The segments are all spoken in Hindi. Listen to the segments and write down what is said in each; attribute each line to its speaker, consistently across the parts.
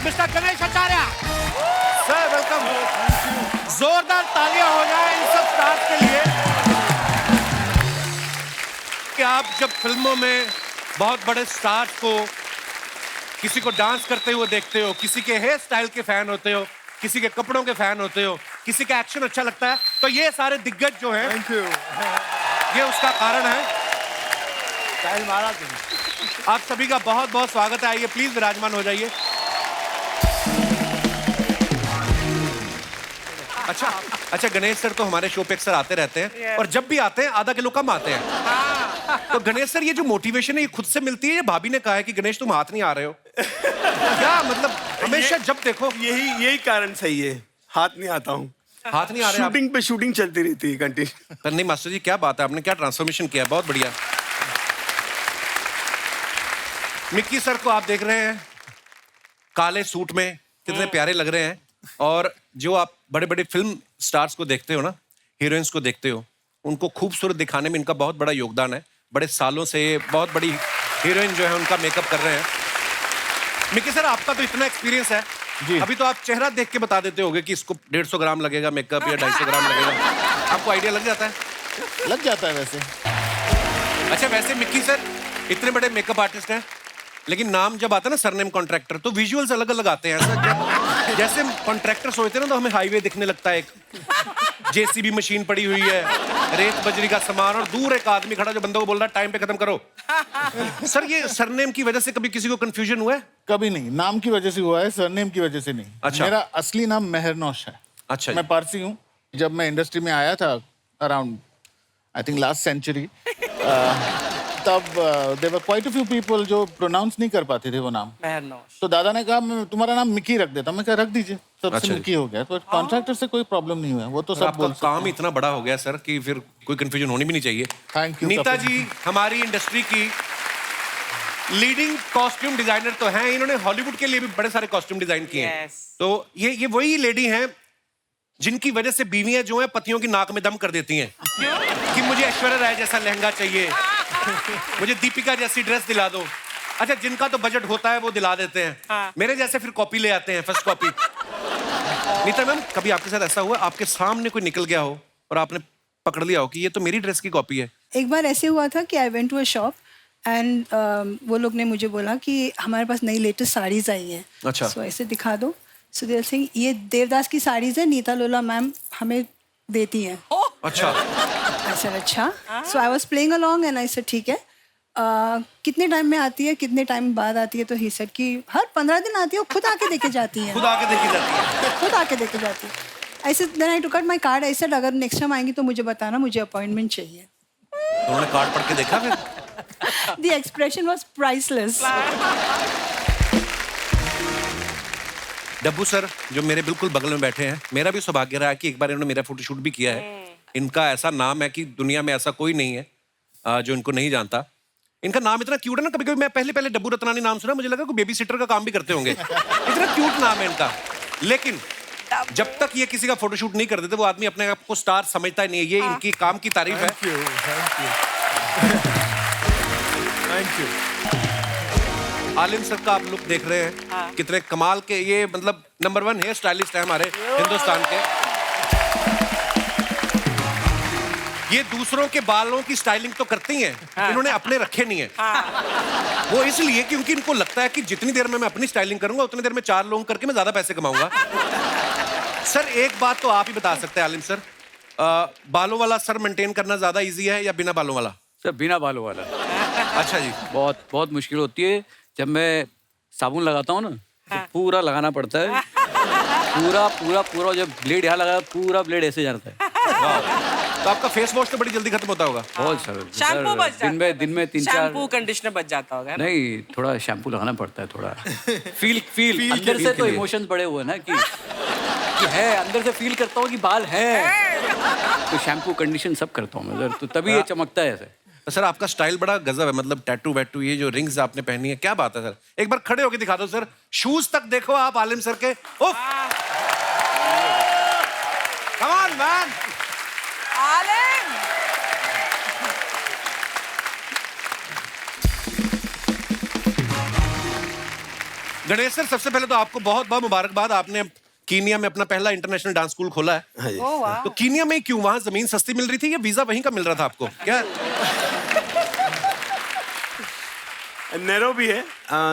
Speaker 1: Mister Ganesh Acharya. Sir welcome. जोरदार तालियां हो जाए इन सब स्टार्स के लिए कि आप जब फिल्मों में बहुत बड़े स्टार्स को किसी को डांस करते हुए देखते हो, किसी के हेयर स्टाइल के फैन होते हो, किसी के कपड़ों के फैन होते हो, किसी का एक्शन अच्छा लगता है, तो ये सारे दिग्गज जो हैं,
Speaker 2: थैंक यू।
Speaker 1: ये उसका कारण है।
Speaker 2: स्टाइल मारा तुमने।
Speaker 1: आप सभी का बहुत बहुत स्वागत है। आइए प्लीज विराजमान हो जाइए। अच्छा गणेश सर तो हमारे शो पे अक्सर आते रहते हैं और जब भी आते हैं आधा किलो कम आते हैं। तो गणेश सर ये जो मोटिवेशन है ये खुद से मिलती है या भाभी ने कहा है कि गणेश तुम हाथ नहीं आ रहे हो? क्या मतलब हमेशा जब देखो
Speaker 2: यही कारण सही है, हाथ नहीं आता हूँ।
Speaker 1: हाथ नहीं आ रहे?
Speaker 2: शूटिंग पे शूटिंग चलती रहती है कंटिन्यू।
Speaker 1: नहीं मास्टर जी क्या बात है, आपने क्या ट्रांसफॉर्मेशन किया, बहुत बढ़िया। मिक्की सर को आप देख रहे हैं काले सूट में, कितने प्यारे लग रहे हैं। और जो आप बड़े बड़े फिल्म स्टार्स को देखते हो ना, हीरोइंस को देखते हो, उनको खूबसूरत दिखाने में इनका बहुत बड़ा योगदान है। बड़े सालों से बहुत बड़ी हीरोइन जो है उनका मेकअप कर रहे हैं। मिक्की सर आपका तो इतना एक्सपीरियंस है जी। अभी तो आप चेहरा देख के बता देते होगे कि इसको 150 ग्राम लगेगा मेकअप या 250 ग्राम लगेगा। आपको आइडिया लग जाता है?
Speaker 3: लग जाता है वैसे।
Speaker 1: अच्छा वैसे मिक्की सर इतने बड़े मेकअप आर्टिस्ट हैं, लेकिन नाम जब आता है ना सरनेम कॉन्ट्रैक्टर, तो विजुअल्स अलग अलग आते हैं। ऐसा जैसे कॉन्ट्रैक्टर सोचते हैं ना, तो हमें हाईवे दिखने लगता है, एक जेसीबी मशीन पड़ी हुई है, रेत बजरी का सामान, और दूर एक आदमी खड़ा जो बंदों को बोल रहा है टाइम पे खत्म करो। सर ये सरनेम की वजह से कभी किसी को कंफ्यूजन हुआ है?
Speaker 3: कभी नहीं, नाम की वजह से हुआ है, सरनेम की वजह से नहीं।
Speaker 1: अच्छा।
Speaker 3: मेरा असली नाम मेहरनौश है।
Speaker 1: अच्छा
Speaker 3: मैं पारसी हूँ। जब मैं इंडस्ट्री में आया था around I think last century, तब there were quite a few people जो प्रोनाउंस नहीं कर पाते थे वो नाम। तो दादा ने कहा मैं तुम्हारा नाम मिक्की रख देता। मैं कहा रख दीजिए, सबसे
Speaker 1: अच्छा।
Speaker 3: मिक्की हो गया। तो कॉन्ट्रैक्टर से कोई प्रॉब्लम नहीं हुआ, वो तो सब
Speaker 1: आपका
Speaker 3: बोल सकते
Speaker 1: काम इतना बड़ा हो गया सर कि फिर कोई कंफ्यूजन होनी भी नहीं चाहिए।
Speaker 3: Thank you.
Speaker 1: नीता जी हमारी इंडस्ट्री की लीडिंग कॉस्ट्यूम डिजाइनर तो हैं, इन्होंने हॉलीवुड के लिए भी बड़े सारे कॉस्ट्यूम डिजाइन किए हैं। तो ये वही लेडी हैं जिनकी वजह से बीवियां जो हैं पतियों की नाक में दम कर देती हैं कि मुझे ऐश्वर्या राय जैसा लहंगा चाहिए, मुझे दीपिका जैसी ड्रेस दिला दो। अच्छा जिनका तो बजट होता है वो दिला देते हैं, मेरे जैसे फिर कॉपी ले आते हैं, फर्स्ट कॉपी। नीता मैम कभी आपके साथ ऐसा हुआ आपके सामने कोई निकल गया हो और आपने पकड़ लिया हो कि ये तो मेरी ड्रेस की कॉपी है?
Speaker 4: एक बार ऐसे हुआ था कि I went to a shop and वो लोग ने मुझे बोला कि हमारे पास नई लेटेस्ट साड़ीज आई हैं।
Speaker 1: अच्छा।
Speaker 4: सो ऐसे दिखा दो। सो दे सिंह ये देवदास की साड़ीज है, नीता लोला मैम हमें देती हैं।
Speaker 1: अच्छा।
Speaker 4: आई सेड अच्छा। So I was playing along and I said ठीक है, कितने टाइम में आती है, कितने टाइम बाद आती है? तो ही सेड कि हर 15 दिन आती है, वो खुद आके देके जाती है।
Speaker 1: खुद आके देखी जाती है।
Speaker 4: खुद आके देके जाती है। ऐसे then I took out my card. I said अगर नेक्स्ट टाइम आएंगी तो मुझे बताना, मुझे अपॉइंटमेंट चाहिए।
Speaker 1: उन्होंने कार्ड पढ़ के देखा फिर?
Speaker 4: The expression was priceless.
Speaker 1: Dabboo sir जो मेरे बिल्कुल बगल में बैठे हैं, मेरा भी सौभाग्य रहा कि एक बार इन्होंने मेरा फोटोशूट भी किया है। इनका ऐसा नाम है कि दुनिया में ऐसा कोई नहीं है जो इनको नहीं जानता। इनका नाम इतना क्यूट है ना, कभी कभी मैं पहले डब्बू रत्नानी नाम सुना, मुझे लगा कोई बेबी सिटर का काम भी करते होंगे, इतना क्यूट नाम है इनका। लेकिन जब तक ये किसी का फोटोशूट नहीं कर देते वो आदमी अपने आप को स्टार समझता ही नहीं है। ये इनकी काम की तारीफ है।
Speaker 2: Thank you.
Speaker 1: आलिम सर का आप लुक देख रहे हैं, कितने कमाल के, ये मतलब नंबर 1 हेयर स्टाइलिस्ट है हमारे हिंदुस्तान के। ये दूसरों के बालों की स्टाइलिंग तो करती हैं, इन्होंने अपने रखे नहीं है। वो इसलिए क्योंकि इनको लगता है कि जितनी देर में मैं अपनी स्टाइलिंग करूंगा उतनी देर में 4 लोग करके मैं ज्यादा पैसे कमाऊंगा। सर एक बात तो आप ही बता सकते हैं आलिम सर, बालों वाला सर मेंटेन करना ज्यादा इजी है या बिना बालों वाला?
Speaker 5: सर बिना बालों वाला।
Speaker 1: अच्छा जी।
Speaker 5: बहुत बहुत मुश्किल होती है। जब मैं साबुन लगाता हूँ ना तो पूरा लगाना पड़ता है, पूरा पूरा पूरा। जब ब्लेड यहाँ लगा पूरा ब्लेड ऐसे जाता है।
Speaker 1: तो आपका फेस वॉश तो बड़ी जल्दी खत्म होता होगा?
Speaker 5: बहुत सरल।
Speaker 6: शैम्पू बच जाता है।
Speaker 5: दिन में 3-4
Speaker 6: शैम्पू कंडीशनर बच जाता होगा ना?
Speaker 5: नहीं, थोड़ा शैम्पू लगाना पड़ता है। थोड़ा फील अंदर से तो इमोशंस बड़े हुए ना कि है, अंदर से फील करता हूँ कि बाल है, तो शैम्पू कंडीशन सब करता हूँ मैं, तो तभी ये चमकता है ऐसे।
Speaker 1: सर आपका स्टाइल बड़ा गजब है, मतलब टैटू वैटू, ये जो रिंग्स आपने पहनी है, क्या बात है सर। एक बार खड़े होके दिखा दो सर, शूज तक देखो आप आलिम सर के। Come on man.
Speaker 6: आलिम
Speaker 1: गणेश सर, सबसे पहले तो आपको बहुत बहुत मुबारकबाद, आपने कीनिया में अपना पहला इंटरनेशनल डांस स्कूल खोला है।
Speaker 2: हाँ जी।
Speaker 6: ओह वाह।
Speaker 1: तो कीनिया में क्यों, वहां जमीन सस्ती मिल रही थी या वीजा वहीं का मिल रहा था आपको क्या?
Speaker 2: नैरोबी है,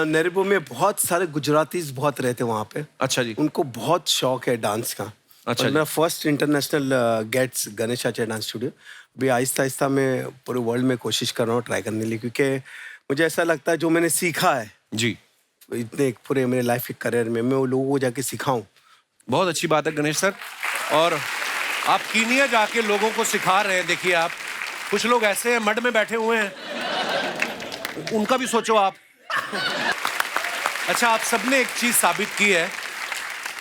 Speaker 2: नैरोबी में बहुत सारे गुजरातीज बहुत रहते हैं वहाँ पे।
Speaker 1: अच्छा जी।
Speaker 2: उनको बहुत शौक है डांस का।
Speaker 1: अच्छा
Speaker 2: और
Speaker 1: जी।
Speaker 2: मेरा first international gets Ganesh Acharya dance studio. अभी आहिस्ता आहिस्ता मैं पूरे वर्ल्ड में कोशिश कर रहा हूँ ट्राई करने के लिए, क्योंकि मुझे ऐसा लगता है जो मैंने सीखा है
Speaker 1: जी,
Speaker 2: इतने पूरे मेरे लाइफ के करियर में, मैं वो लोगों को जाके सिखाऊं।
Speaker 1: बहुत अच्छी बात है गणेश सर। और आप कीनिया जाके लोगों को सिखा रहे हैं। देखिए आप, कुछ लोग ऐसे हैं मड में बैठे हुए हैं, उनका भी सोचो आप। अच्छा, आप सबने एक चीज साबित की है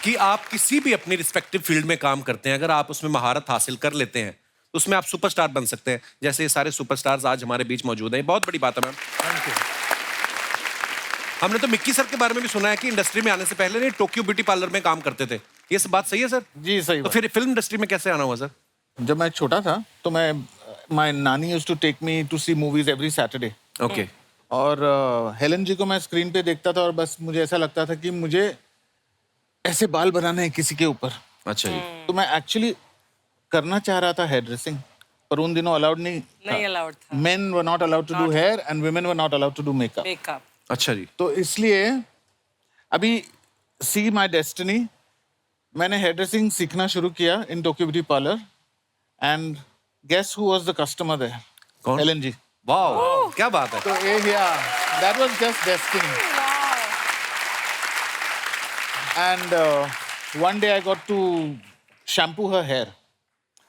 Speaker 1: कि आप किसी भी अपनी रिस्पेक्टिव फील्ड में काम करते हैं, अगर आप उसमें महारत हासिल कर लेते हैं तो उसमें आप सुपरस्टार बन सकते हैं, जैसे ये सारे सुपरस्टार्स आज हमारे बीच मौजूद हैं। बहुत बड़ी बात है मैम। हमने तो मिक्की सर के बारे में भी सुना है कि इंडस्ट्री में आने से पहले नहीं टोक्यो ब्यूटी पार्लर में काम करते थे। ये सब बात सही है सर?
Speaker 3: जी सही
Speaker 1: तो
Speaker 3: बात।
Speaker 1: फिर फिल्म इंडस्ट्री में कैसे आना हुआ सर?
Speaker 3: जब मैं छोटा था तो मैं my nani used to take me to see movies every Saturday.
Speaker 1: Okay.
Speaker 3: और हेलन जी को मैं स्क्रीन पे देखता था और बस मुझे ऐसा लगता था कि मुझे ऐसे बाल बनाने हैं किसी के ऊपर।
Speaker 1: अच्छा जी।
Speaker 3: तो मैं एक्चुअली करना चाह रहा था हेयर ड्रेसिंग, पर उन दिनों अलाउड नहीं
Speaker 6: नहीं अलाउड था।
Speaker 3: Men were not allowed to do hair and women were not allowed to do makeup.
Speaker 6: Makeup.
Speaker 1: अच्छा जी।
Speaker 3: तो इसलिए अभी सी माई डेस्टिनी, मैंने हेयर ड्रेसिंग सीखना शुरू किया in Tokyo beauty parlour and guess who was the customer there?
Speaker 1: कौन?
Speaker 3: हेलन जी।
Speaker 1: वाह, क्या बात है।
Speaker 3: तो ये that was just destiny. And one day I got to shampoo her hair.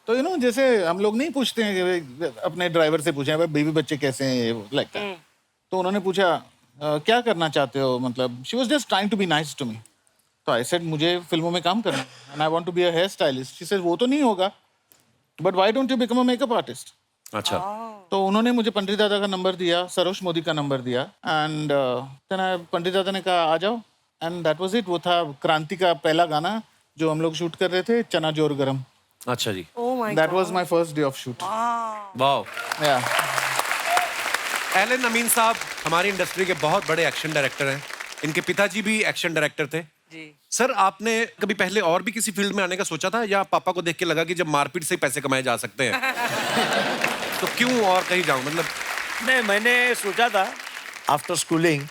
Speaker 3: तो यू नो जैसे हम लोग नहीं पूछते हैं कि अपने ड्राइवर से पूछे भाई बीवी बच्चे कैसे हैं लाइक दैट। तो उन्होंने पूछा क्या करना चाहते हो, मतलब she was just trying to be nice to me. तो आई सेड मुझे फिल्मों में काम करना है and I want to be a hair stylist. She said वो तो नहीं होगा, but why don't you become a makeup artist?
Speaker 1: अच्छा।
Speaker 3: तो उन्होंने मुझे पंडित दादा का नंबर दिया, सरोज मोदी का नंबर दिया एंड पंडित दादा ने कहा आ जाओ एंड दैट वाज इट। वो था क्रांति का पहला गाना जो हम लोग शूट कर रहे थे, चना जोर गरम।
Speaker 1: अच्छा जी।
Speaker 6: Oh my
Speaker 3: that was my first day of shoot.
Speaker 1: वाह।
Speaker 3: या
Speaker 1: एलन अमीन साहब हमारी इंडस्ट्री के बहुत बड़े एक्शन डायरेक्टर हैं। इनके पिताजी भी एक्शन डायरेक्टर थे।
Speaker 6: जी।
Speaker 1: सर, आपने कभी पहले और भी किसी फील्ड में आने का सोचा था, या पापा को देख के लगा कि जब मारपीट से ही पैसे कमाए जा सकते हैं तो क्यों और कहीं जाऊं? मतलब
Speaker 7: नहीं, मैंने सोचा था आफ्टर स्कूलिंग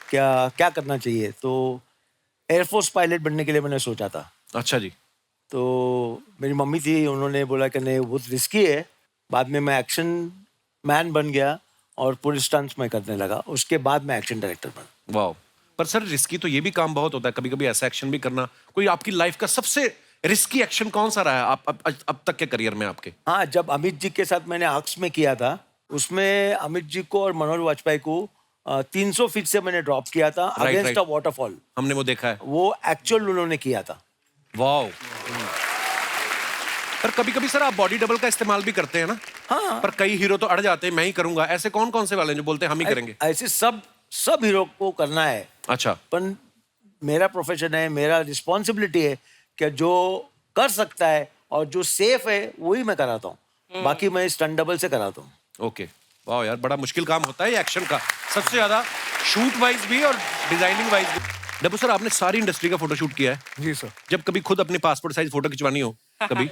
Speaker 7: क्या करना चाहिए, तो एयरफोर्स पायलट बनने के लिए मैंने सोचा था।
Speaker 1: अच्छा जी।
Speaker 7: तो मेरी मम्मी थी, उन्होंने बोला कि नहीं बहुत रिस्की है। बाद में मैं एक्शन मैन बन गया और पूरे स्टंट्स में करने लगा। उसके बाद मैं एक्शन डायरेक्टर बना।
Speaker 1: वाह। पर सर, रिस्की तो ये भी काम बहुत होता है, कभी कभी ऐसा एक्शन भी करना। कोई आपकी लाइफ का सबसे रिस्की एक्शन कौन सा रहा है अब तक के करियर में आपके?
Speaker 7: हाँ, जब अमित जी के साथ मैंने आर्क्स में किया था, उसमें अमित जी को और मनोहर वाजपेयी को 300 फीट से मैंने ड्रॉप किया था अगेंस्ट अ वाटरफॉल।
Speaker 1: हमने वो देखा है।
Speaker 7: वो एक्चुअल उन्होंने किया था।
Speaker 1: वाह। पर कभी कभी सर आप बॉडी डबल का इस्तेमाल भी करते हैं ना?
Speaker 7: हाँ।
Speaker 1: पर कई हीरो तो अड़ जाते हैं, मैं ही करूंगा। ऐसे कौन कौन से वाले हैं जो बोलते हैं हम ही करेंगे?
Speaker 7: ऐसे सब हीरो को करना है,
Speaker 1: अच्छा।
Speaker 7: पर मेरा प्रोफेशन है, मेरा रिस्पॉन्सिबिलिटी है कि जो कर सकता है और जो सेफ है वही मैं कराता हूँ। बाकी मैं स्टंट डबल से कराता हूँ।
Speaker 1: ओके। वाह यार, बड़ा मुश्किल काम होता है ये एक्शन का, सबसे ज्यादा शूट वाइज भी और डिजाइनिंग वाइज भी। डब्बू सर, आपने सारी इंडस्ट्री का फोटो शूट किया है।
Speaker 2: जी सर।
Speaker 1: जब कभी खुद अपने पासपोर्ट साइज फोटो खिंचवानी हो कभी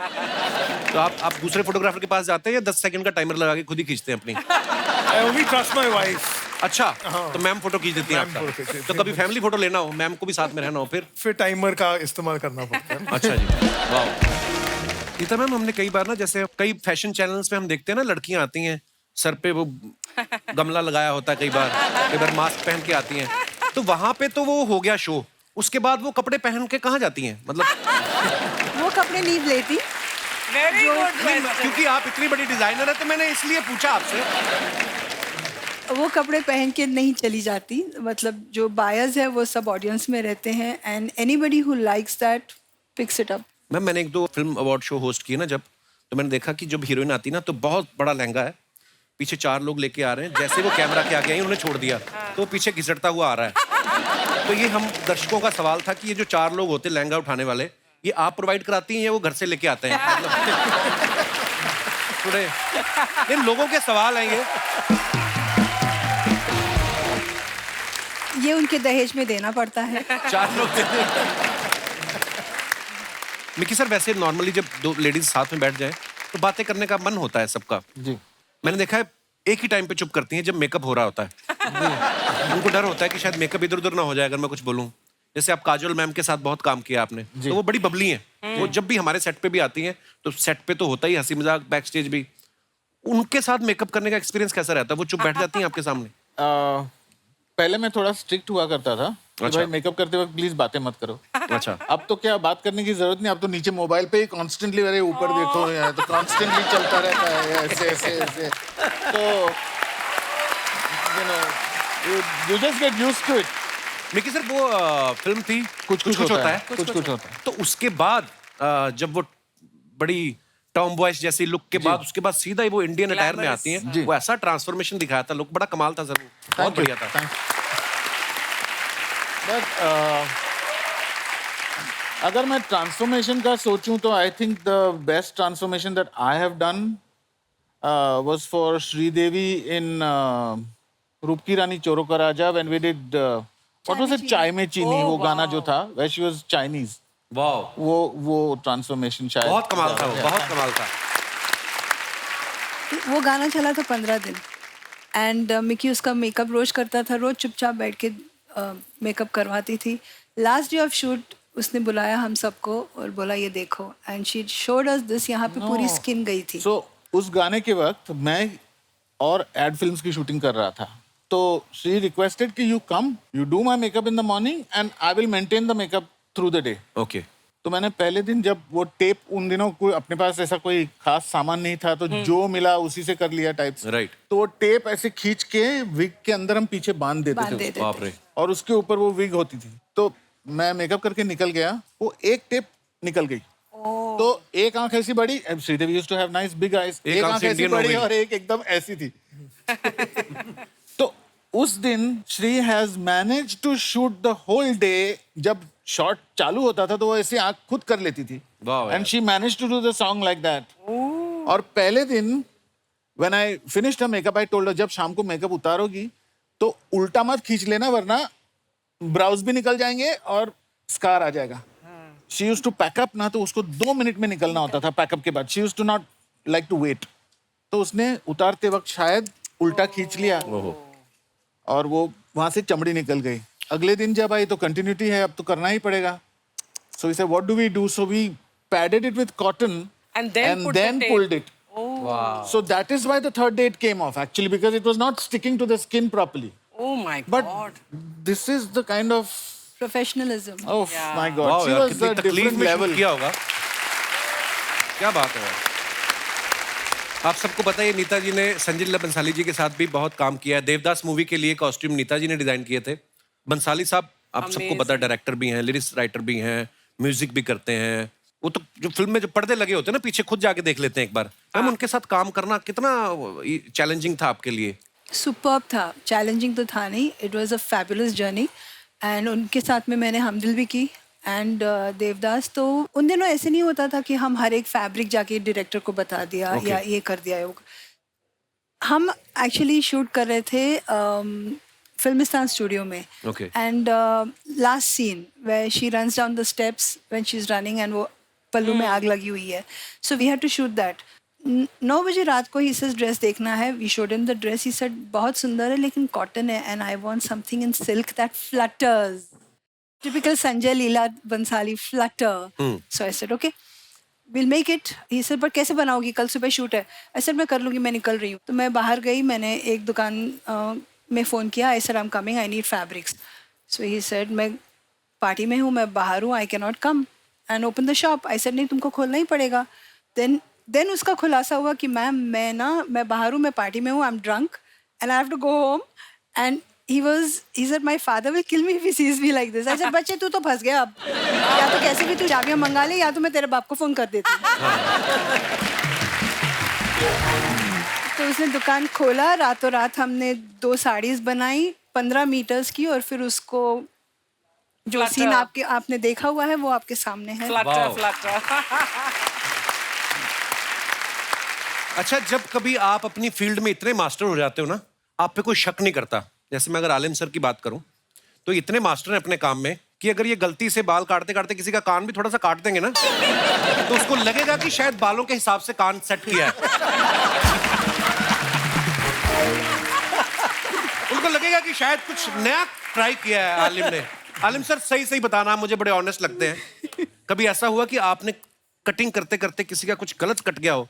Speaker 1: तो आप दूसरे फोटोग्राफर के पास जाते हैं या 10 सेकंड का टाइमर लगा के खुद ही खींचते हैं अपनी?
Speaker 2: I only trust my wife.
Speaker 1: अच्छा। तो मैम फोटो खींच देती हैं
Speaker 2: मैम फोटो खींच
Speaker 1: आपका?
Speaker 2: देती
Speaker 1: तो कभी फैमिली फोटो लेना हो, मैम को भी साथ में रहना हो
Speaker 2: फिर टाइमर का इस्तेमाल करना पड़ता है।
Speaker 1: अच्छा जी। वाह। गीता मैम, हमने कई बार ना, जैसे कई फैशन चैनल्स पे हम देखते हैं ना, लड़कियां आती हैं सर पे वो गमला लगाया होता है, कई बार मास्क पहन के आती हैं, तो वहां पे तो वो हो गया शो। उसके बाद वो कपड़े पहन के कहाँ जाती हैं? मतलब
Speaker 4: वो कपड़े नहीं लेती,
Speaker 6: वेरी गुड क्वेश्चन।
Speaker 1: क्योंकि आप इतनी बड़ी डिजाइनर है तो मैंने इसलिए पूछा आपसे।
Speaker 4: वो कपड़े पहन के नहीं चली जाती। मतलब जो बायर्स है वो सब ऑडियंस में रहते हैं and anybody who likes that picks it up.
Speaker 1: Ma'am, मैंने 1-2 फिल्म अवार्ड शो होस्ट किए ना, जब तो मैंने देखा कि जब हीरोइन आती ना तो बहुत बड़ा लहंगा है, पीछे 4 लोग लेके आ रहे हैं, जैसे वो कैमरा के आगे आई उन्होंने छोड़ दिया तो पीछे घिसटता हुआ आ रहा है। तो ये हम दर्शकों का सवाल था कि ये जो 4 लोग होते लहंगा उठाने वाले, ये आप प्रोवाइड कराती हैं या वो घर से लेके आते हैं? मतलब थोड़े इन लोगों के सवाल हैं
Speaker 4: ये उनके दहेज में देना पड़ता है।
Speaker 1: 4 लोग थे। मिकी सर, वैसे नॉर्मली जब 2 लेडीज साथ में बैठ जाए तो बातें करने का मन होता है सबका।
Speaker 3: जी।
Speaker 1: मैंने देखा है एक ही टाइम पे चुप करती हैं जब मेकअप हो रहा होता है। उनको डर होता है कि शायद मेकअप इधर उधर ना हो जाए अगर मैं कुछ बोलूं। जैसे आप काजोल मैम के साथ बहुत काम किया आपने, तो वो बड़ी बबली हैं। वो जब भी हमारे सेट पे भी आती हैं तो सेट पे तो होता ही हंसी मजाक, बैक स्टेज भी। उनके साथ मेकअप करने का एक्सपीरियंस कैसा रहता है? वो चुप बैठ जाती हैं आपके सामने?
Speaker 3: पहले मैं थोड़ा स्ट्रिक्ट हुआ करता था कि
Speaker 1: अच्छा।
Speaker 3: भाई मेकअप करते वक्त प्लीज बातें मत करो।
Speaker 1: अच्छा।
Speaker 3: अब तो क्या बात करने की जरूरत नहीं, अब तो नीचे मोबाइल पे ही कॉन्स्टेंटली, अरे ऊपर देखो यार, तो कॉन्स्टेंटली चलता रहता है ऐसे ऐसे ऐसे। तो you just get used to it।
Speaker 1: Mickey sir, वो फिल्म थी कुछ कुछ होता है।
Speaker 3: कुछ कुछ होता है।
Speaker 1: तो उसके बाद जब वो बड़ी टॉम बॉयज जैसी लुक के बाद, उसके बाद सीधा ही वो इंडियन अटायर में आती हैं। वो ऐसा ट्रांसफॉर्मेशन दिखाया था, लुक बड़ा कमाल था सर, बहुत बढ़िया था।
Speaker 3: बट अगर मैं ट्रांसफॉर्मेशन का सोचूं तो I think the best transformation that I have done was for Sridevi in Roop Ki Rani Choron Ka Raja, when we did what was it, Chai Mein चीनी, वो गाना जो था, वेयर शी वाज चाइनीज।
Speaker 1: वाह,
Speaker 3: वो ट्रांसफॉर्मेशन शायद
Speaker 1: बहुत कमाल था, वो बहुत कमाल था।
Speaker 4: वो गाना चला था 15 दिन एंड मिकी उसका मेकअप रोज करता था, रोज चुपचाप बैठ के मेकअप करवाती थी। लास्ट डे ऑफ शूट उसने बुलाया हम सबको और बोला ये देखो, and she showed us this, यहाँ पे पूरी स्किन गई थी।
Speaker 3: सो उस गाने के वक्त मैं और एड फिल्म्स की शूटिंग कर रहा था, तो शी रिक्वेस्टेड कि you come, you do my makeup in the morning and I will maintain the makeup through the day.
Speaker 1: Okay.
Speaker 3: तो मैंने पहले दिन जब वो टेप, उन दिनों कोई अपने पास ऐसा कोई खास सामान नहीं था, तो जो मिला उसी से कर लिया टाइप्स।
Speaker 1: राइट।
Speaker 3: तो वो टेप ऐसे खींच के विग के अंदर हम पीछे बांध देते थे उसको।
Speaker 1: बाप रे।
Speaker 3: और उसके ऊपर वो विग होती थी। तो मैं मेकअप करके निकल गया, वो एक टेप निकल गई। तो एक आंख ऐसी बड़ी, Sridevi used to have nice big eyes, एक आंख ऐसी
Speaker 1: इंडियन हो
Speaker 3: बड़ी
Speaker 1: गई।
Speaker 3: और एक एकदम ऐसी थी। तो उस दिन Sri has manage to shoot the whole day. जब शॉट चालू होता था तो वो ऐसे आंख खुद कर लेती थी,
Speaker 1: वाह
Speaker 3: and she manage to do the song like that. और पहले दिन when I finished the makeup, I told her, जब शाम को मेकअप उतारोगी तो उल्टा मत खींच लेना, वरना ब्राउज भी निकल जाएंगे और स्कार आ जाएगा। शी यूज्ड टू पैकअप ना, तो उसको 2 मिनट में निकलना होता था पैकअप के बाद। She used to not like to wait. तो उसने उतारते वक्त शायद उल्टा खींच लिया और वो वहां से चमड़ी निकल गई। अगले दिन जब आई तो कंटिन्यूटी है, अब तो करना ही पड़ेगा। So we said what do we do, so we padded it with cotton
Speaker 6: And then put the
Speaker 3: then
Speaker 6: tape.
Speaker 3: pulled it. So that is why the third day it came off actually, because it was not sticking to the skin properly.
Speaker 6: Oh my
Speaker 3: But
Speaker 6: God.
Speaker 3: this is the kind of,
Speaker 4: professionalism.
Speaker 3: oh
Speaker 6: Yeah.
Speaker 3: my God,
Speaker 1: वाह
Speaker 3: she
Speaker 1: यार,
Speaker 3: was
Speaker 1: कितनी
Speaker 3: a
Speaker 1: तकलीफ
Speaker 3: different
Speaker 1: में
Speaker 3: level.
Speaker 1: शूट किया होगा। क्या बात है यार। आप सबको पता है नीता जी ने संजय लीला बंसाली जी के साथ भी बहुत काम किया है। देवदास मूवी के लिए कॉस्ट्यूम नीता जी ने डिजाइन किए थे। बंसाली साहब, आप सबको पता है, डायरेक्टर भी हैं, लिरिक्स राइटर भी हैं, म्यूजिक भी करते हैं। वो तो जो फिल्म में जो पर्दे लगे होते हैं ना पीछे, खुद जाके देख लेते हैं एक बार। मैम, उनके साथ काम करना कितना चैलेंजिंग था आपके लिए?
Speaker 4: सुपर्ब था। चैलेंजिंग तो था नहीं, it was a fabulous journey. And उनके साथ में मैंने हमदिल भी की एंड देवदास। तो उन दिनों ऐसे नहीं होता था कि हम हर एक फैब्रिक जाके डायरेक्टर को बता दिया या ये कर दिया। हम एक्चुअली शूट कर रहे थे फिल्मिस्तान स्टूडियो में। And last scene where she runs down the steps when she is running and वो पल्लू में आग लगी हुई है। So we had to shoot that. 9 बजे रात को ही सेड ड्रेस देखना है। We showed him the dress. He said बहुत सुंदर है लेकिन कॉटन है and I want something in silk that flutters. Typical Sanjay Leela Bhansali flutter. So I said okay, will make it. He said पर कैसे बनाओगी, कल सुबह शूट है। आई सेड मैं कर लूँगी, मैं निकल रही हूँ। तो मैं बाहर गई, मैंने एक दुकान में फ़ोन किया। I said I am coming, I need fabrics. So he said मैं पार्टी में हूँ, मैं बाहर हूँ, I can not come and open the shop. I said नहीं, तुमको खोलना ही पड़ेगा। देन उसका खुलासा हुआ कि मैम मैं बाहर हूँ, मैं पार्टी में हूँ, I am drunk and I have to go home. And he said my father will kill me if he sees me like this. I said बच्चे तू तो फंस गया अब, या तो कैसे भी तू चाबियां मंगा ले या तो मैं तेरे बाप को फोन कर देती हूँ। तो उसने दुकान खोला। रातों रात हमने 2 साड़ीज बनाई 15 मीटर्स की और फिर उसको जो
Speaker 6: Flutter.
Speaker 4: सीन आपने देखा हुआ है वो आपके सामने है।
Speaker 6: Flutter.
Speaker 1: अच्छा, जब कभी आप अपनी फील्ड में इतने मास्टर हो जाते हो ना, आप पे कोई शक नहीं करता। जैसे मैं अगर आलिम सर की बात करूं तो इतने मास्टर हैं अपने काम में कि अगर ये गलती से बाल काटते काटते किसी का कान भी थोड़ा सा काट देंगे ना तो उसको लगेगा कि शायद बालों के हिसाब से कान सेट किया है। उनको लगेगा कि शायद कुछ नया ट्राई किया है आलिम ने। आलिम सर सही सही बताना, आप मुझे बड़े ऑनेस्ट लगते हैं। कभी ऐसा हुआ कि आपने कटिंग करते करते किसी का कुछ गलत कट गया हो,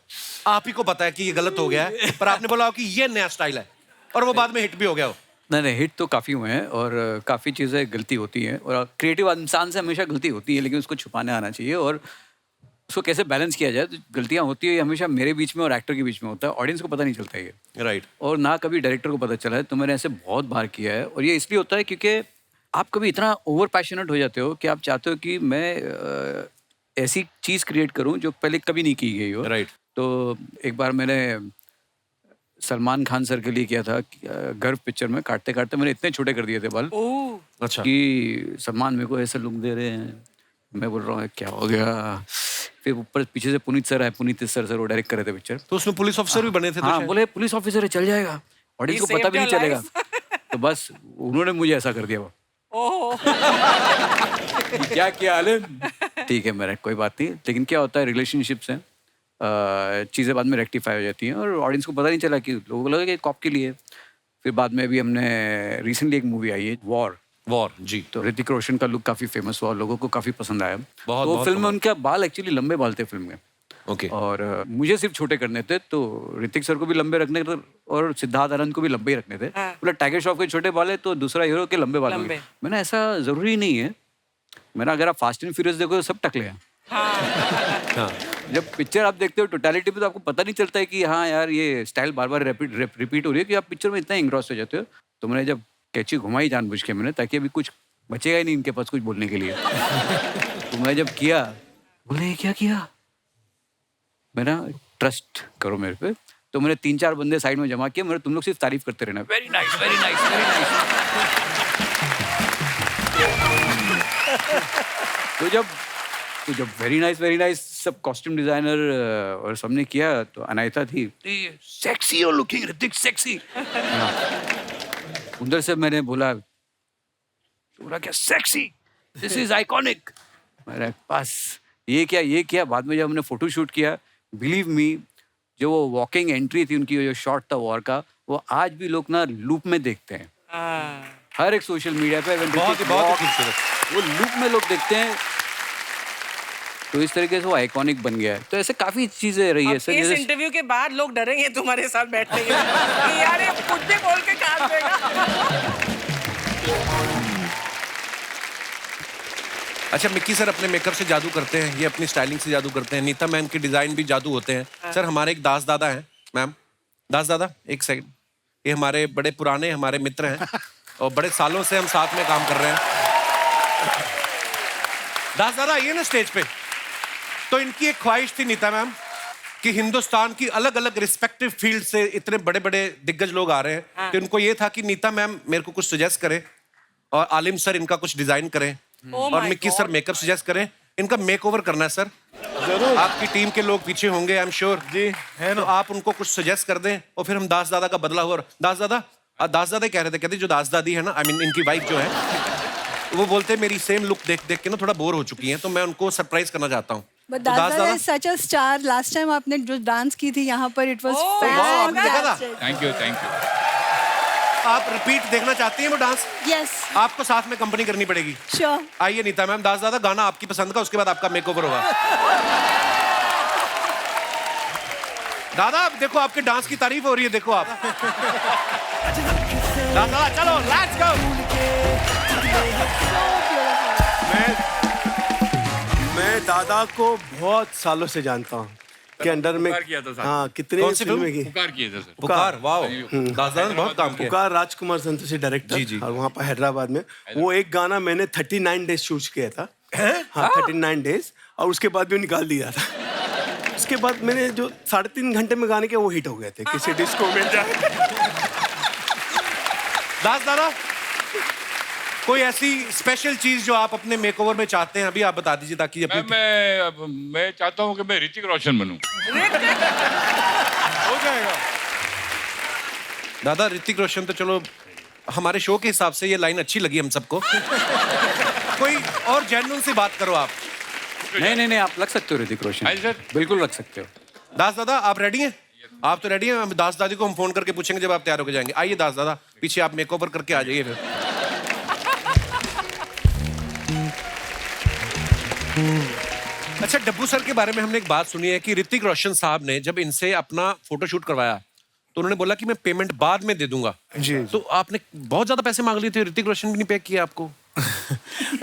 Speaker 1: आप ही को पता है कि ये गलत हो गया है, पर आपने बोला हो कि ये नया स्टाइल है और वो बाद में हिट भी हो गया हो?
Speaker 5: नहीं, हिट तो काफ़ी हुए हैं और काफ़ी चीज़ें गलती होती हैं और क्रिएटिव इंसान से हमेशा गलती होती है, लेकिन उसको छुपाने आना चाहिए और उसको कैसे बैलेंस किया जाए। तो गलतियाँ होती है हमेशा मेरे बीच में और एक्टर के बीच में होता है, ऑडियंस को पता नहीं चलता है ये।
Speaker 1: राइट।
Speaker 5: और ना कभी डायरेक्टर को पता चला है। तो मैंने ऐसे बहुत बार किया है और ये इसलिए होता है क्योंकि आप कभी इतना ओवर पैशनेट हो जाते हो कि आप चाहते हो कि मैं ऐसी चीज़ क्रिएट करूं जो पहले कभी नहीं की गई हो।
Speaker 1: राइट।
Speaker 5: तो एक बार मैंने सलमान खान सर के लिए किया था गर्व पिक्चर में, काटते काटते मैंने इतने छोटे कर दिए थे बाल
Speaker 1: अच्छा।
Speaker 5: कि सलमान मेरे को ऐसे लुक दे रहे हैं, मैं बोल रहा हूँ क्या हो गया। फिर ऊपर पीछे से पुनीत सर आए, पुनीत सर वो डायरेक्ट कर रहे थे पिक्चर।
Speaker 1: तो उसमें पुलिस ऑफिसर भी बने थे? तो
Speaker 5: हाँ,
Speaker 1: शायद।
Speaker 5: बोले पुलिस ऑफिसर है, चल जाएगा, ऑडियंस को पता भी नहीं चलेगा। तो बस उन्होंने मुझे ऐसा कर दिया वो। क्या किया आलिम? ठीक है मेरा कोई बात नहीं, लेकिन क्या होता है रिलेशनशिप्स हैं, चीज़ें बाद में रेक्टिफाई हो जाती हैं और ऑडियंस को पता नहीं चला कि लोगों को लगा कि कॉप के लिए। फिर बाद में भी हमने रिसेंटली एक मूवी आई है वॉर जी, तो ऋतिक रोशन का लुक काफ़ी फेमस हुआ, लोगों को काफ़ी पसंद आया। तो फिल्म में उनके बाल एक्चुअली लंबे बाल थे फिल्म में।
Speaker 1: ओके।
Speaker 5: और मुझे सिर्फ छोटे करने थे, तो ऋतिक सर को भी लंबे रखने थे और सिद्धार्थ आनंद को भी लंबे ही रखने थे। बोला टाइगर श्रॉफ के छोटे बाल है तो दूसरा हीरो के लंबे बाल होंगे। मैंने ऐसा जरूरी नहीं है, मैंने अगर आप फास्ट एंड फ्यूरियस देखो तो सब टकले हैं। हाँ। जब पिक्चर आप देखते हो टोटलिटी में तो आपको पता नहीं चलता है कि हाँ यार ये स्टाइल बार बार रिपीट हो रही है कि आप पिक्चर में इतना इंग्रॉस हो जाते हो। तो मैंने जब कैची घुमाई जानबूझ के मैंने, ताकि अभी कुछ बचेगा ही नहीं इनके पास कुछ बोलने के लिए। तो मैं जब किया, बोले क्या किया, मेरा ट्रस्ट करो मेरे पे। तो मैंने 3-4 बंदे साइड में जमा किए, मेरे तुम लोग सिर्फ तारीफ करते रहना, very nice very nice very nice. तो जब वेरी नाइस सब कॉस्ट्यूम डिजाइनर और सबने किया, तो अनायता थी, सेक्सी और लुकिंग ऋतिक सेक्सी। उधर से मैंने बोला क्या सेक्सी, दिस इज आइकॉनिक। मेरे पास ये क्या। बाद में जब हमने फोटो शूट किया, बिलीव मी, जो वो वॉकिंग एंट्री थी उनकी, जो शॉट था वॉर का, वो आज भी लोग ना लूप में देखते हैं। हर एक सोशल मीडिया पे
Speaker 1: बहुत खूबसूरत
Speaker 5: वो लूप में लोग देखते हैं। तो इस तरीके से वो आइकॉनिक बन गया है। तो ऐसे काफी चीजें रही है सर।
Speaker 6: इस इंटरव्यू के बाद लोग डरेंगे तुम्हारे साथ बैठने के कि यार ये कुछ भी बोल के काट देगा।
Speaker 1: अच्छा, मिक्की सर अपने मेकअप से जादू करते हैं, ये अपनी स्टाइलिंग से जादू करते हैं, नीता मैम के डिजाइन भी जादू होते हैं। सर हमारे एक दास दादा हैं, मैम दास दादा एक सेकंड, ये हमारे बड़े पुराने हमारे मित्र हैं और बड़े सालों से हम साथ में काम कर रहे हैं। दास दादा आइए ना स्टेज पे। तो इनकी एक ख्वाहिश थी नीता मैम कि हिंदुस्तान की अलग अलग रिस्पेक्टिव फील्ड से इतने बड़े बड़े दिग्गज लोग आ रहे हैं, तो इनको ये था कि नीता मैम मेरे को कुछ सजेस्ट करें और आलिम सर इनका कुछ डिजाइन करें और मिक्की सर मेकअप सजेस्ट करें। इनका मेकओवर करना है सर। जरूर। आपकी टीम के लोग पीछे होंगे, आई एम श्योर जी है ना। तो आप उनको कुछ सजेस्ट कर दें और फिर हम दास दादा का बदला हुआ। दास दादा कह रहे थे, कहते जो दास दादी है ना, आई मीन इनकी वाइफ जो है, वो बोलते मेरी सेम लुक देख देख के ना थोड़ा बोर हो चुकी हैं, तो मैं उनको सरप्राइज करना चाहता हूँ।
Speaker 4: But दास दादा is such a star. Last time आपने जो डांस की थी यहाँ पर, it was fantastic.
Speaker 8: Thank you
Speaker 1: आप रिपीट देखना चाहती हैं वो डांस?
Speaker 4: Yes.
Speaker 1: आपको साथ में कंपनी करनी पड़ेगी।
Speaker 4: Sure.
Speaker 1: आइए नीता मैम, दास दादा गाना आपकी पसंद का, उसके बाद आपका मेकओवर होगा। दादा आप देखो, आपके डांस की तारीफ हो रही है, देखो आप। दादा चलो लेट्स गो।
Speaker 2: मैं दादा को बहुत सालों से जानता हूँ के अंडर में।
Speaker 8: किया था
Speaker 2: हाँ, कितने
Speaker 1: कौन सी
Speaker 2: फिल्में की।
Speaker 8: पुकार किए थे सर।
Speaker 1: पुकार, वाओ। दास दादा ने बहुत काम किया।
Speaker 2: पुकार राजकुमार संतोषी डायरेक्टर।
Speaker 1: जी, जी।
Speaker 2: और वहाँ पर हैदराबाद में वो एक गाना मैंने 39 डेज शूट किया था। हाँ 39 डेज, और उसके बाद भी निकाल दिया था। उसके बाद मैंने जो 3.5 घंटे में गाने के वो हिट हो गए थे, किसी डिस्को में जाए।
Speaker 1: दास दादा कोई ऐसी स्पेशल चीज जो आप अपने मेकओवर में चाहते हैं, अभी आप बता दीजिए, ताकि अपनी...
Speaker 8: मैं चाहता हूँ कि मैं ऋतिक रोशन बनूं।
Speaker 1: हो जाएगा। दादा ऋतिक रोशन तो चलो हमारे शो के हिसाब से ये लाइन अच्छी लगी हम सबको। कोई और जेन्युइन सी बात करो आप।
Speaker 5: नहीं आप लग सकते हो ऋतिक रोशन,
Speaker 8: हाँ सर।
Speaker 5: बिल्कुल लग सकते हो।
Speaker 1: दास दादा आप रेडी हैं? आप तो रेडी हैं? हम दास दादी को हम फोन करके पूछेंगे जब आप तैयार होकर जाएंगे। आइए दास दादा, पीछे आप मेकओवर करके आ जाइए फिर। अच्छा, डब्बू सर के बारे में हमने एक बात सुनी है कि ऋतिक रोशन साहब ने जब इनसे अपना फोटोशूट करवाया तो उन्होंने बोला कि मैं पेमेंट बाद में दे दूंगा।
Speaker 9: जी।
Speaker 1: तो आपने बहुत ज्यादा पैसे मांग लिए थे, ऋतिक रोशन भी नहीं पे किया आपको?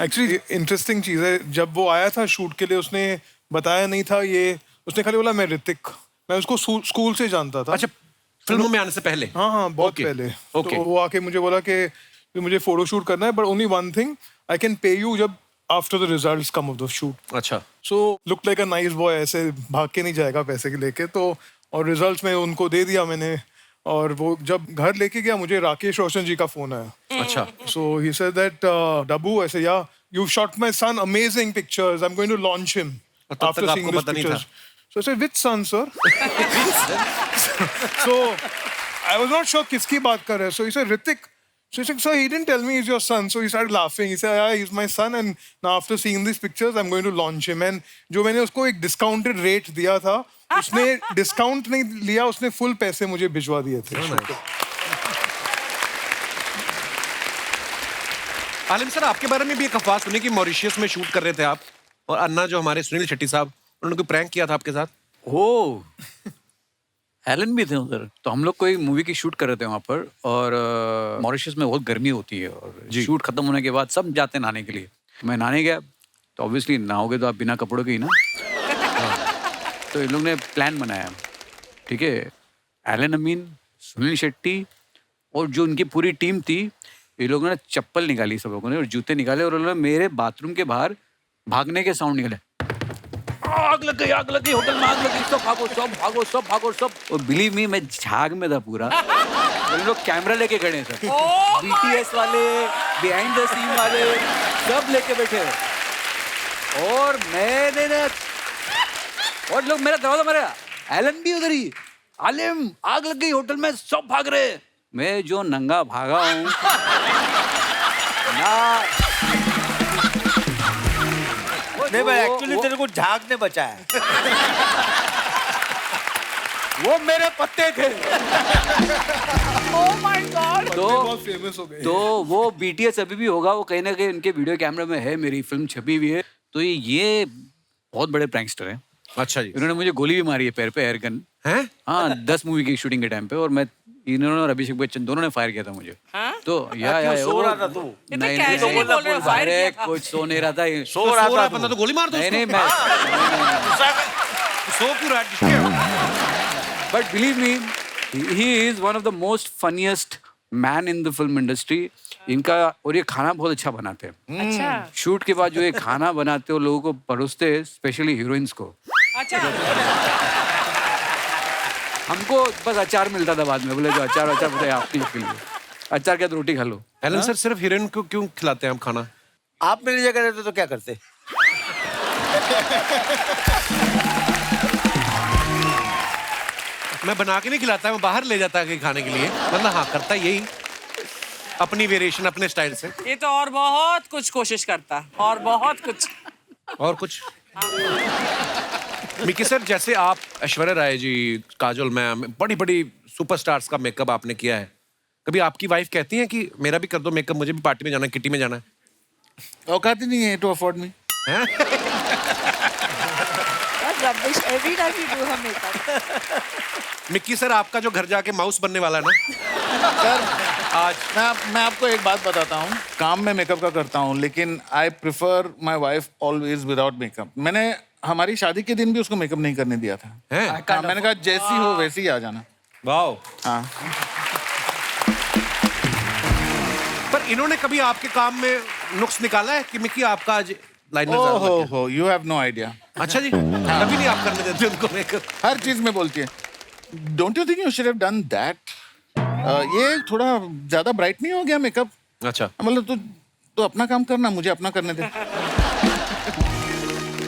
Speaker 9: एक्चुअली इंटरेस्टिंग चीज़ है, जब वो आया था शूट के लिए उसने बताया नहीं था ये, उसने खाली बोला मैं ऋतिक, मैं उसको स्कूल से जानता था।
Speaker 1: अच्छा, फिल्मों में आने से पहले?
Speaker 9: हाँ बहुत
Speaker 1: Okay.
Speaker 9: पहले।
Speaker 1: Okay.
Speaker 9: तो वो आके मुझे बोला कि मुझे फोटो शूट करना है, but only one thing, I can pay you जब after the results come of the shoot.
Speaker 1: अच्छा।
Speaker 9: So look like a nice boy, ऐसे भाग के नहीं जाएगा पैसे के लेके। तो और रिजल्ट्स में उनको दे दिया मैंने, और वो जब घर लेके गया मुझे राकेश रोशन जी का फोन आया।
Speaker 1: अच्छा।
Speaker 9: So he said that, Dabu, I said, yeah, you've shot my son amazing pictures. I'm going to launch him
Speaker 1: तब
Speaker 9: after
Speaker 1: तक
Speaker 9: seeing
Speaker 1: आपको
Speaker 9: these
Speaker 1: पता नहीं
Speaker 9: pictures.
Speaker 1: था?
Speaker 9: So I said, which son, sir? So I was not sure किसकी बात कर रहे हैं. So he said, Hrithik. So he said, sir, he didn't tell me he's your son. So he started laughing. He said, yeah, he's my son. And now after seeing these pictures, I'm going to launch him. And जो मैंने उसको एक discounted rate दिया था, उसने discount नहीं लिया, उसने full पैसे मुझे भिजवा दिए थे.
Speaker 1: आलिम सर, आपके बारे में भी एक अफवाह सुनी कि मॉरिशियस में शूट कर रहे थे आप, और अन्ना जो हमारे सुनील शेट्टी साहब, उन्होंने कोई प्रैंक किया था आपके साथ?
Speaker 5: ओ, एलन भी थे उधर। तो हम लोग कोई मूवी की शूट कर रहे थे वहाँ पर, और मॉरिशस में बहुत गर्मी होती है, और शूट खत्म होने के बाद सब जाते हैं नहाने के लिए। मैं नहाने गया, तो ऑब्वियसली नहाओगे तो आप बिना कपड़ों के ही ना। तो इन लोग ने प्लान बनाया, ठीक है, एलन अमीन, सुनील शेट्टी और जो उनकी पूरी टीम थी, ये लोगों ने चप्पल निकाली सब लोगों ने, और जूते निकाले, और उन्होंने मेरे बाथरूम के बाहर भागने के साउंड निकाले। आग लग गई, होटल में आग लग गई, सब भागो। और बिलीव मी, मैं झाग में था पूरा। और लोग कैमरा लेके खड़े हैं सर, बीटीएस वाले, बिहाइंड द सीन वाले, सब लेके बैठे हैं। और मैंने ना, और लोग मेरा दरवाजा मारा, एलन भी उधर ही, आलिम आग लग गई होटल में, सब भाग रहे। मैं जो नंगा भागा हूँ ना,
Speaker 7: नहीं भाई, एक्चुअली तेरे को झाग ने बचाया।
Speaker 5: वो मेरे पत्ते थे।
Speaker 6: Oh my God!
Speaker 9: बहुत फेमस हो गए।
Speaker 5: तो वो बीटीएस अभी भी होगा, वो कहीं ना कहीं उनके वीडियो कैमरा में है, मेरी फिल्म छपी हुई है। तो ये बहुत बड़े प्रैंकस्टर हैं।
Speaker 1: अच्छा जी।
Speaker 5: इन्होंने मुझे गोली भी मारी है पैर पे, एयर गन है। हाँ, 10 मूवी की शूटिंग के टाइम पे, और मैं, इन्होंने और अभिषेक बच्चन दोनों ने फायर किया था मुझे। तो या
Speaker 7: सो रहा था तू?
Speaker 5: नहीं
Speaker 6: कैसे बोल रहे हो, फायर किया था?
Speaker 5: कुछ सो नहीं रहा था।
Speaker 7: सो रहा था
Speaker 1: बंदा तो गोली मार दो
Speaker 5: नहीं,
Speaker 1: उसको।
Speaker 5: मैं,
Speaker 1: सो क्यों रहा है?
Speaker 5: But believe me, he is one of the most funniest man in the film industry. इनका, और ये खाना बहुत अच्छा बनाते हैं।
Speaker 6: अच्छा।
Speaker 5: शूट के बाद जो ये खाना बनाते हो, लोगों को परोसते हैं, स्पेशली हीरोइंस को।
Speaker 6: अच्छा।
Speaker 5: हमको बस अचार मिलता था बाद में, बोले जो अचार बताए आपके लिए, अचार के साथ रोटी खा लो।
Speaker 1: एलन सर, सिर्फ हीरोइन को क्यों खिलाते हैं हम खाना?
Speaker 7: आप मेरी जगह रहते तो क्या करते?
Speaker 1: मैं बना के नहीं खिलाता, मैं बाहर ले जाता है खाने के लिए। मतलब हाँ, करता यही, अपनी वेरिएशन, अपने स्टाइल से।
Speaker 6: ये तो और बहुत कुछ कोशिश करता, और बहुत कुछ।
Speaker 1: और कुछ मिकी सर, जैसे आप ऐश्वर्या राय जी, काजोल मैम, बड़ी बड़ी सुपरस्टार्स का मेकअप आपने किया है, कभी आपकी वाइफ कहती है कि मेरा भी कर दो मेकअप, मुझे भी पार्टी में जाना है, किटी में जाना है?
Speaker 3: औकात ही नहीं है to afford me.
Speaker 4: Every time you do her makeup.
Speaker 1: Mickey sir, आपका जो घर जाके माउस बनने वाला है ना
Speaker 3: सर,
Speaker 1: आज,
Speaker 3: मैं आपको एक बात बताता हूँ, काम में मेकअप का करता हूँ, लेकिन I prefer my wife always without makeup. मैंने हमारी शादी के दिन भी उसको मेकअप नहीं करने दिया था। हाँ, मैंने कहा जैसी हो वैसी ही आ जाना।
Speaker 1: वाओ।
Speaker 3: हाँ।
Speaker 1: पर इन्होंने कभी आपके काम में नुक्स निकाला है कि मिक्की आपका आज लाइनर ज़्यादा लग गया?
Speaker 3: हो, यू हैव नो आइडिया।
Speaker 1: अच्छा जी, कभी नहीं आप करने देते उनको मेकअप?
Speaker 3: हर चीज में बोलती है, don't you think you should have done that? ये थोड़ा ज्यादा ब्राइट नहीं हो गया मेकअप?
Speaker 1: अच्छा,
Speaker 3: मतलब तू अपना काम करना, मुझे अपना करने दे।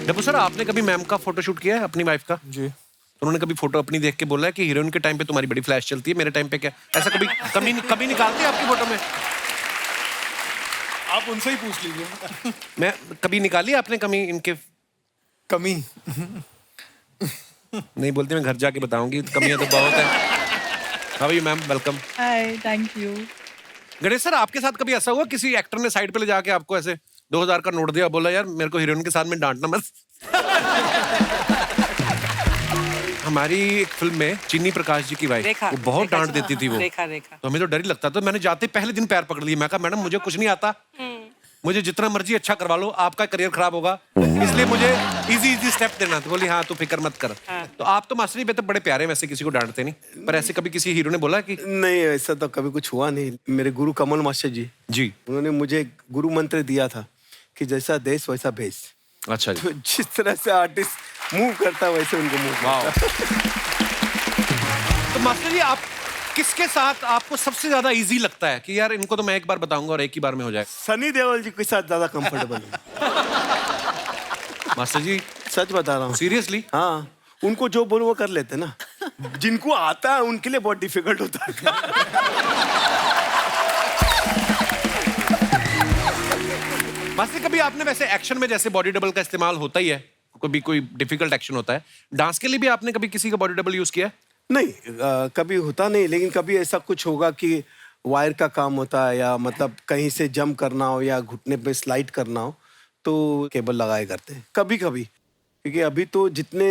Speaker 1: डब्बू सर, आपने कभी मैम का फोटोशूट किया है अपनी वाइफ का?
Speaker 9: जी।
Speaker 1: उन्होंने कभी फोटो अपनी देख के बोला है कि हीरोइन के टाइम पे तुम्हारी बड़ी फ्लैश चलती है, मेरे टाइम पे क्या? ऐसा कभी कभी निकालते हैं आपकी फोटो में?
Speaker 9: आप उनसे ही पूछ लीजिए।
Speaker 1: मैं कभी निकाली आपने कमी इनके?
Speaker 9: कमी
Speaker 1: नहीं बोलती, मैं घर जाके बताऊंगी, कमियां तो बहुत है। How are you ma'am? Welcome.
Speaker 10: Hi, thank you.
Speaker 1: Ganesh sir, आपके साथ कभी ऐसा हुआ किसी एक्टर ने साइड पे ले जाके आपको ऐसे 2000 का नोट दिया, बोला यार मेरे को हीरोइन के साथ में डांटना मत? हमारी एक फिल्म में चीनी प्रकाश जी की वाइफ, वो बहुत डांट देती थी वो, तो हमें तो डर ही लगता था। मैंने जाते पहले दिन पैर पकड़ लिए, मैं कहा मैडम मुझे कुछ नहीं आता, मुझे जितना मर्जी अच्छा करवा लो, आपका करियर खराब होगा, इसलिए मुझे इजी स्टेप देना। तो बोली हाँ तू फिक्र मत कर। तो आप तो मास्टर जी बेहतर बड़े प्यारे, वैसे किसी को डांटते नहीं, पर ऐसे कभी किसी हीरो ने बोला कि?
Speaker 2: नहीं, ऐसा तो कभी कुछ हुआ नहीं। मेरे गुरु कमल मास्टर जी उन्होंने मुझे गुरु मंत्र दिया था कि जैसा देश वैसा भेष।
Speaker 1: अच्छा जी।
Speaker 2: तो जिस तरह से आर्टिस्ट मूव करता वैसे उनको मूव करता।
Speaker 1: तो मास्टर जी आप किसके साथ आपको सबसे ज्यादा इजी लगता है कि यार इनको तो मैं एक बार बताऊंगा और एक ही बार में हो जाए?
Speaker 2: सनी देओल जी के साथ ज्यादा कंफर्टेबल हूँ।
Speaker 1: मास्टर जी
Speaker 2: सच बता रहा हूँ।
Speaker 1: सीरियसली?
Speaker 2: हाँ, उनको जो बोलो वो कर लेते ना। जिनको आता है उनके लिए बहुत डिफिकल्ट होता है।
Speaker 1: मास्टर कभी आपने वैसे एक्शन में जैसे बॉडी डबल का इस्तेमाल होता ही है, कभी कोई डिफिकल्ट एक्शन होता है, डांस के लिए भी आपने कभी किसी का बॉडी डबल यूज किया?
Speaker 2: नहीं, कभी होता नहीं, लेकिन कभी ऐसा कुछ होगा कि वायर का काम होता है या मतलब कहीं से जंप करना हो या घुटने पे स्लाइड करना हो तो केबल लगाए करते हैं कभी कभी, क्योंकि अभी तो जितने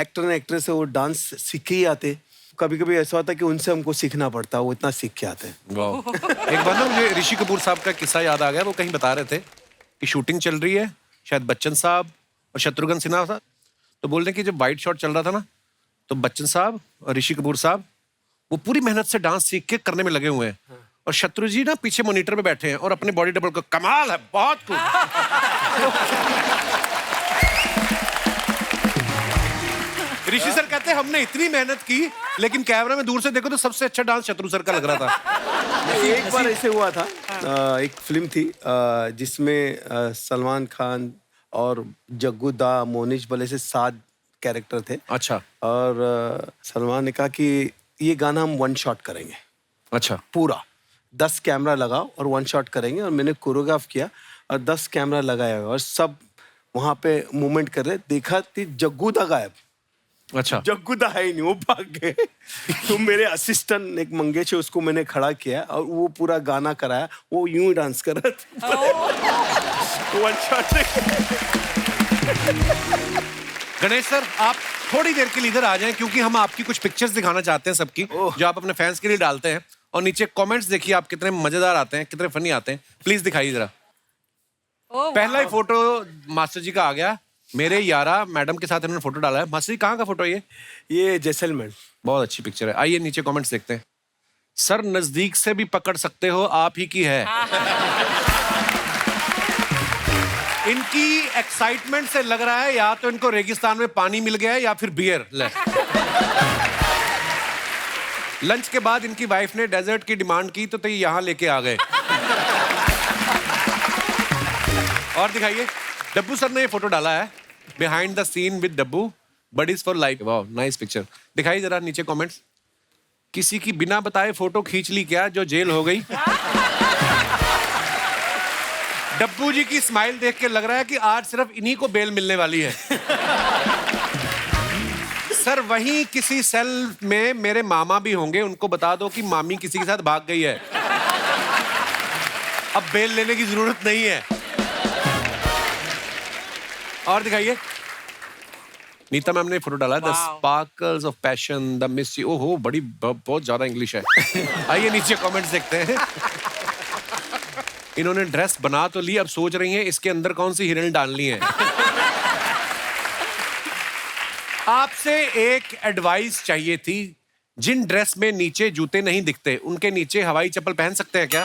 Speaker 2: एक्टर एंड एक्ट्रेस है वो डांस सीख ही आते। कभी कभी ऐसा होता है कि उनसे हमको सीखना पड़ता है, वो इतना सीख के आते हैं।
Speaker 1: वाह। एक बार ना मुझे ऋषि कपूर साहब का किस्सा याद आ गया। वो कहीं बता रहे थे कि शूटिंग चल रही है, शायद बच्चन साहब और शत्रुघ्न सिन्हा था, तो बोल रहे कि जब वाइट शॉट चल रहा था ना, तो बच्चन साहब और ऋषि कपूर साहब वो पूरी मेहनत से डांस सीख के करने में लगे हुए हैं, और शत्रु जी ना पीछे मॉनिटर पे बैठे हैं और अपने बॉडी डबल को, कमाल है, बहुत कुछ। ऋषि सर कहते हैं हमने इतनी मेहनत की, लेकिन कैमरा में दूर से देखो तो सबसे अच्छा डांस शत्रु सर का लग रहा था।
Speaker 2: एक बार ऐसे हुआ था, एक फिल्म थी जिसमें सलमान खान और जग्गू दा, मोनिश बले से 7 कैरेक्टर थे।
Speaker 1: अच्छा।
Speaker 2: और सलमान ने कहा कि ये गाना हम 1 शॉट करेंगे।
Speaker 1: अच्छा।
Speaker 2: पूरा 10 कैमरा लगाओ और 1 शॉट करेंगे, और मैंने कोरियोग्राफ किया और 10 कैमरा लगाया और सब वहां पे मूवमेंट कर रहे। देखा थी जग्गू दा गायब।
Speaker 1: अच्छा।
Speaker 2: जग्गू दा है ही नहीं, वो भाग गए। तो मेरे असिस्टेंट एक मंगेश है, उसको मैंने खड़ा किया और वो पूरा गाना कराया, वो यूं ही डांस कर रहा था। 1 शॉट।
Speaker 1: गणेश सर आप थोड़ी देर के लिए इधर आ जाएं, क्योंकि हम आपकी कुछ पिक्चर्स दिखाना चाहते हैं सबकी, जो आप अपने फैंस के लिए डालते हैं, और नीचे कमेंट्स देखिए आप कितने मजेदार आते हैं, कितने फनी आते हैं। प्लीज दिखाइए जरा। पहला ही फोटो मास्टर जी का आ गया। मेरे यारा मैडम के साथ इन्होंने फोटो डाला है। मास्टर जी कहाँ का फोटो है
Speaker 2: ये जैसलमेर।
Speaker 1: बहुत अच्छी पिक्चर है। आइए नीचे कमेंट्स देखते हैं। सर नजदीक से भी पकड़ सकते हो, आप ही की है। इनकी एक्साइटमेंट से लग रहा है या तो इनको रेगिस्तान में पानी मिल गया है या फिर बियर। लंच के बाद इनकी वाइफ ने डेजर्ट की डिमांड की तो ये यहाँ लेके आ गए। और दिखाइए, डब्बू सर ने ये फोटो डाला है, behind the scene with Dabboo, buddies for life. वाह नाइस पिक्चर। दिखाइए जरा नीचे कमेंट्स। किसी की बिना बताए फोटो खींच ली क्या जो जेल हो गई? डब्बू जी की स्माइल देख के लग रहा है कि आज सिर्फ इन्हीं को बेल मिलने वाली है। सर वहीं किसी सेल में मेरे मामा भी होंगे, उनको बता दो कि मामी किसी के साथ भाग गई है, अब बेल लेने की जरूरत नहीं है। और दिखाइए, नीता मैम ने फोटो डाला है, the sparkles of passion, the mystery. ओहो बड़ी बहुत ज्यादा इंग्लिश है। आइए नीचे कमेंट्स देखते हैं। इन्होंने ड्रेस बना तो ली, अब सोच रही हैं इसके अंदर कौन सी हीरोइन डालनी है। आपसे एक एडवाइस चाहिए थी, जिन ड्रेस में नीचे जूते नहीं दिखते उनके नीचे हवाई चप्पल पहन सकते हैं क्या?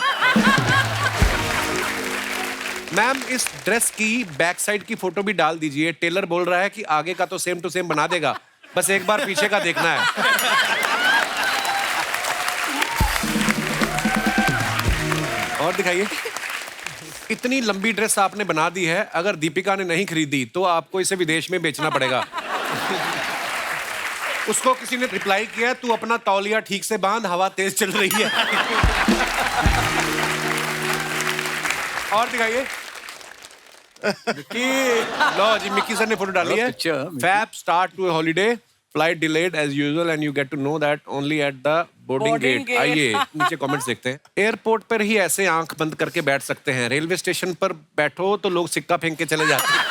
Speaker 1: मैम इस ड्रेस की बैक साइड की फोटो भी डाल दीजिए। टेलर बोल रहा है कि आगे का तो सेम टू सेम बना देगा, बस एक बार पीछे का देखना है। और दिखाइए, इतनी लंबी ड्रेस आपने बना दी है, अगर दीपिका ने नहीं खरीदी तो आपको इसे विदेश में बेचना पड़ेगा। उसको किसी ने रिप्लाई किया, तू अपना तौलिया ठीक से बांध, हवा तेज चल रही है। और दिखाइए। लो जी, मिक्की सर ने फोटो डाली है। Fab start to holiday, flight delayed as usual and you get to know that only at the boarding gate. आइए नीचे कमेंट्स देखते हैं। एयरपोर्ट पर ही ऐसे आंख बंद करके बैठ सकते हैं, रेलवे स्टेशन पर बैठो तो लोग सिक्का फेंक के चले जाते हैं।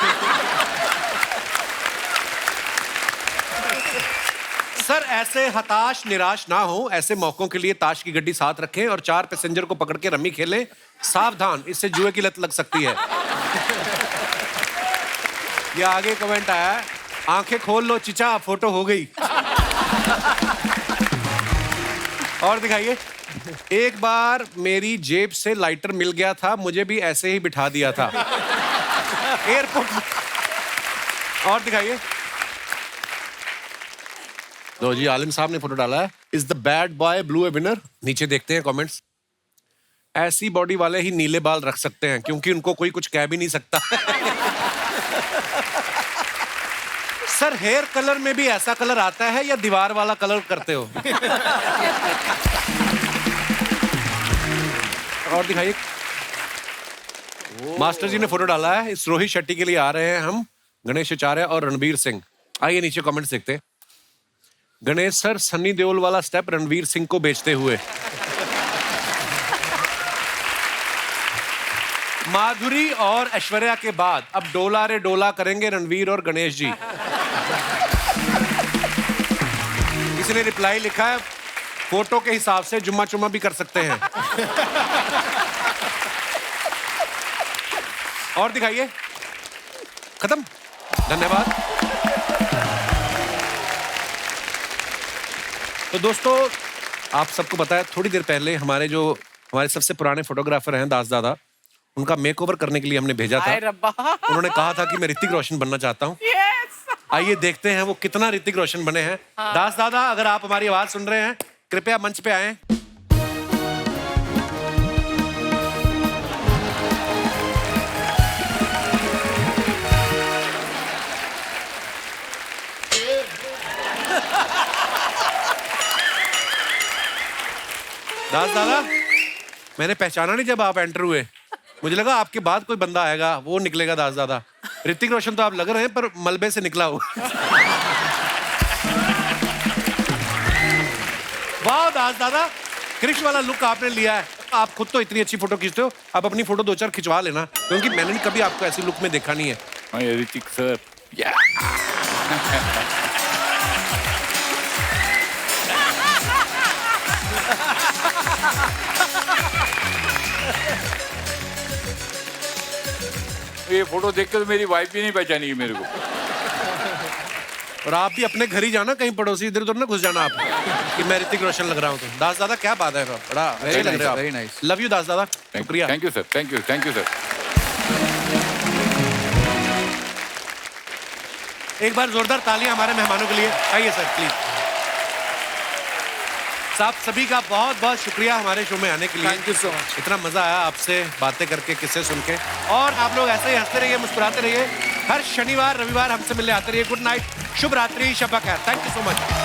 Speaker 1: सर ऐसे हताश निराश ना हो, ऐसे मौकों के लिए ताश की गड्डी साथ रखें और 4 पैसेंजर को पकड़ के रम्मी खेलें। सावधान, इससे जुए की लत लग सकती है। ये आगे कमेंट आया है, आंखें खोल लो चिचा, फोटो हो गई। और दिखाइए। एक बार मेरी जेब से लाइटर मिल गया था, मुझे भी ऐसे ही बिठा दिया था एयरपोर्ट। और दिखाइए। लो जी, आलिम साहब ने फोटो डाला है। Is the bad boy blue A winner? नीचे देखते हैं कमेंट्स। ऐसी बॉडी वाले ही नीले बाल रख सकते हैं क्योंकि उनको कोई कुछ कह भी नहीं सकता। सर हेयर कलर में भी ऐसा कलर आता है या दीवार वाला कलर करते हो? और दिखाइए। मास्टर जी ने फोटो डाला है। इस रोहित शेट्टी के लिए आ रहे हैं हम, गणेश आचार्य और रणवीर सिंह। आइए नीचे कमेंट्स देखते हैं। गणेश सर सन्नी देओल वाला स्टेप रणवीर सिंह को बेचते हुए। माधुरी और ऐश्वर्या के बाद अब डोला रे डोला करेंगे रणवीर और गणेश जी। किसी ने रिप्लाई लिखा है, फोटो के हिसाब से जुम्मा चुम्मा भी कर सकते हैं। और दिखाइए। खत्म, धन्यवाद। तो दोस्तों, आप सबको पता है थोड़ी देर पहले हमारे सबसे पुराने फोटोग्राफर हैं दास दादा, उनका मेकओवर करने के लिए हमने भेजा था। उन्होंने कहा था कि मैं ऋतिक रोशन बनना चाहता हूँ। आइए देखते हैं वो कितना ऋतिक रोशन बने हैं। दास दादा, अगर आप हमारी आवाज सुन रहे हैं, कृपया मंच पे आएं। दास दादा, मैंने पहचाना नहीं जब आप एंटर हुए, मुझे लगा आपके बाद कोई बंदा आएगा, वो निकलेगा दास दादा। ऋतिक रोशन तो आप लग रहे हैं पर मलबे से निकला हो। वाह दास दादा, क्रिश वाला लुक आपने लिया है। आप खुद तो इतनी अच्छी फोटो खींचते हो, आप अपनी फोटो 2-4 खिंचवा लेना, क्योंकि मैंने कभी आपको ऐसी लुक में देखा नहीं है।
Speaker 8: हाँ ऋतिक सर। ये फोटो देख के तो मेरी वाइफ भी नहीं पहचानी मेरे को।
Speaker 1: और आप भी अपने घर ही जाना, कहीं पड़ोसी इधर उधर ना घुस जाना आप कि मैं ऋतिक रोशन लग रहा हूँ। तो दास दादा क्या बात है, बड़ा वेरी लग रहे हो आप।
Speaker 5: Very nice.
Speaker 1: लव यू दास दादा, शुक्रिया।
Speaker 8: Thank you sir, thank you, thank you sir.
Speaker 1: एक बार जोरदार तालियां हमारे मेहमानों के लिए। आइए सर प्लीज। साहब सभी का बहुत बहुत शुक्रिया हमारे शो में आने के लिए।
Speaker 9: Thank you so much.
Speaker 1: इतना मजा आया आपसे बातें करके, किस्से सुन के। और आप लोग ऐसे ही हंसते रहिए, मुस्कुराते रहिए। हर शनिवार रविवार हमसे मिलने आते रहिए। गुड नाइट, शुभ रात्रि, शब खैर। Thank you so much.